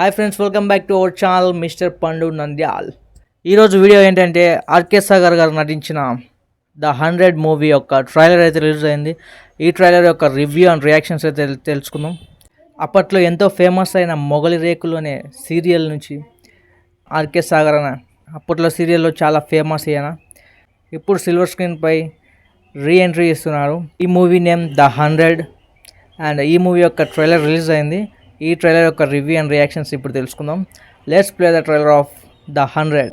Hi friends, welcome back to our channel mister Pandu Nandyal. ఈరోజు video ఏంటంటే RK Sagar గారు నటించిన ద 100 మూవీ యొక్క ట్రైలర్ అయితే రిలీజ్ అయింది. ఈ ట్రైలర్ యొక్క రివ్యూ అండ్ రియాక్షన్స్ అయితే తెలుసుకుందాం. అప్పట్లో ఎంతో ఫేమస్ అయిన మొగలి రేకులు అనే సీరియల్ నుంచి ఆర్కే సాగర్ అన్న అప్పట్లో సీరియల్లో చాలా ఫేమస్ అయిన ఇప్పుడు సిల్వర్ స్క్రీన్పై రీఎంట్రీ ఇస్తున్నారు. ఈ మూవీ నేమ్ ద 100 అండ్ ఈ మూవీ యొక్క ట్రైలర్ రిలీజ్ అయింది. ఈ ట్రైలర్ యొక్క రివ్యూ అండ్ రియాక్షన్స్ ఇప్పుడు తెలుసుకుందాం. Let's play the trailer of the 100.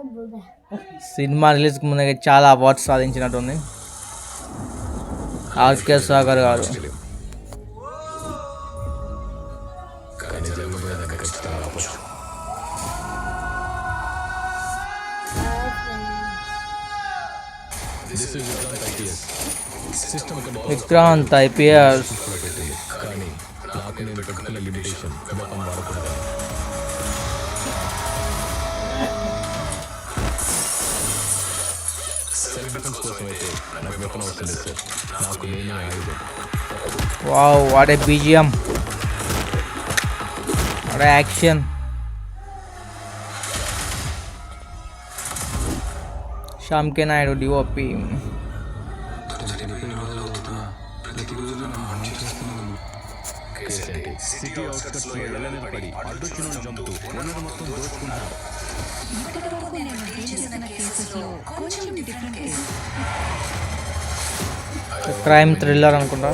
Cinema రిలీజ్కి ముందుగా చాలా అవార్డ్స్ సాధించినట్టుంది ఆర్కే సాగర్ గారు. Vikrant IPS wow, what a BGM, what a action. Shyam K Naidu DOP. City outskirts లో ఎల్లెల్లి పడి అడ్డొచ్చిన చంపుతూ ఓనర్ మొత్తం దోచుకుంటారు. ఇప్పటివరకు నేను డీల్ చేసిన కేసులో కొంచెం డిఫరెంట్ కేసు. క్రైమ్ థ్రిల్లర్ అనుకుంటా.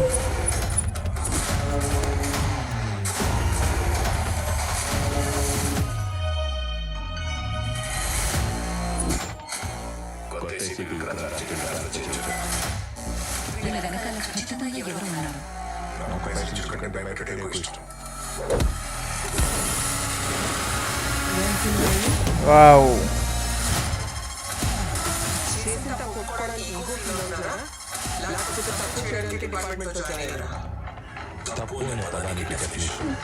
వీళ్ళ వెనకాల ఖచ్చితంగా ఎవరు ఉన్నారు. వావ్, తప్పు అనే పదానికి డెఫినిషన్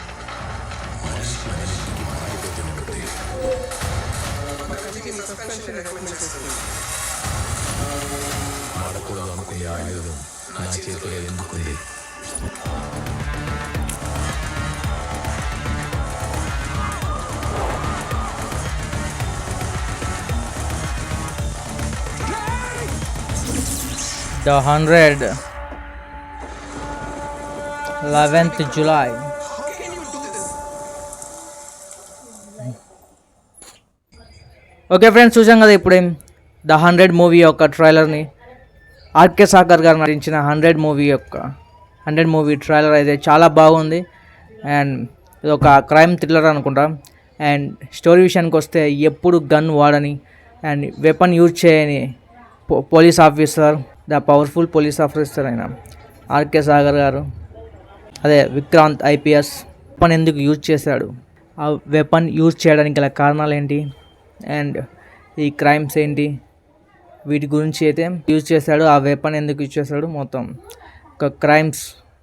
వాడకూడదు అనుకునే ఆయుధం నా చేతిలో ఎందుకుంది. The 100 11th July. Okay friends, చూసాం కదా ఇప్పుడే ద 100 మూవీ యొక్క ట్రైలర్ని. ఆర్కే సాగర్ గారు నటించిన 100 మూవీ ట్రైలర్ అయితే చాలా బాగుంది. అండ్ ఇది ఒక క్రైమ్ థ్రిల్లర్ అనుకుంటా. అండ్ స్టోరీ విషయానికి వస్తే ఎప్పుడు గన్ వాడని అండ్ వెపన్ యూజ్ చేయని police officer, the powerful police officer అయిన ఆర్కే సాగర్ గారు, అదే విక్రాంత్ ఐపీఎస్ వెపన్ ఎందుకు యూజ్ చేశాడు, ఆ వెపన్ యూజ్ చేయడానికి గల కారణాలు ఏంటి, అండ్ ఈ క్రైమ్స్ ఏంటి, వీటి గురించి అయితే యూజ్ చేశాడు. ఆ వెపన్ ఎందుకు యూజ్ చేశాడు, మొత్తం ఒక క్రైమ్స్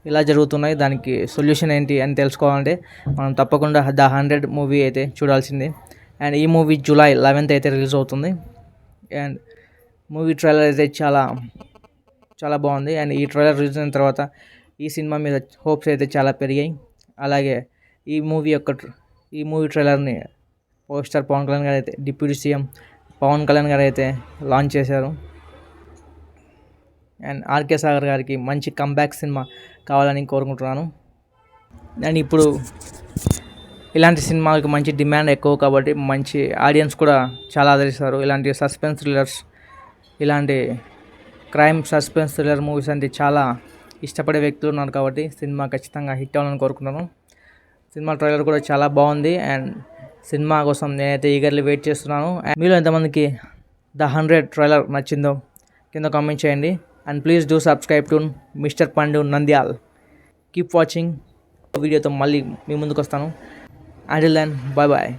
ఇలా జరుగుతున్నాయి, దానికి సొల్యూషన్ ఏంటి అని తెలుసుకోవాలంటే మనం తప్పకుండా ద 100 మూవీ అయితే చూడాల్సిందే. అండ్ ఈ మూవీ July 11th అయితే రిలీజ్ అవుతుంది. అండ్ మూవీ ట్రైలర్ అయితే చాలా చాలా బాగుంది. అండ్ ఈ ట్రైలర్ రిలీజ్ అయిన తర్వాత ఈ సినిమా మీద హోప్స్ అయితే చాలా పెరిగాయి. అలాగే ఈ మూవీ ట్రైలర్ని పవర్ స్టార్ పవన్ కళ్యాణ్ గారు అయితే, డిప్యూటీ సీఎం పవన్ కళ్యాణ్ గారు అయితే లాంచ్ చేశారు. అండ్ ఆర్కే సాగర్ గారికి మంచి కంబ్యాక్ సినిమా కావాలని కోరుకుంటున్నాను. అండ్ ఇప్పుడు ఇలాంటి సినిమాలకు మంచి డిమాండ్ ఎక్కువ కాబట్టి మంచి ఆడియన్స్ కూడా చాలా ఆదరిస్తారు. ఇలాంటి సస్పెన్స్ థ్రిల్లర్స్, ఇలాంటి క్రైమ్ సస్పెన్స్ థ్రిల్లర్ మూవీస్ అంటే చాలా ఇష్టపడే వ్యక్తులు ఉన్నారు కాబట్టి సినిమా ఖచ్చితంగా హిట్ అవ్వాలని కోరుకుంటున్నాను. సినిమా ట్రైలర్ కూడా చాలా బాగుంది. అండ్ సినిమా కోసం నేనైతే ఈగర్లీ వెయిట్ చేస్తున్నాను. అండ్ మీలో ఎంతమందికి ద 100 ట్రైలర్ నచ్చిందో కింద కామెంట్ చేయండి. And please do subscribe to mister Pandu Nandyal. Keep watching. వీడియోతో మళ్ళీ మీ ముందుకు వస్తాను. Until then, bye bye.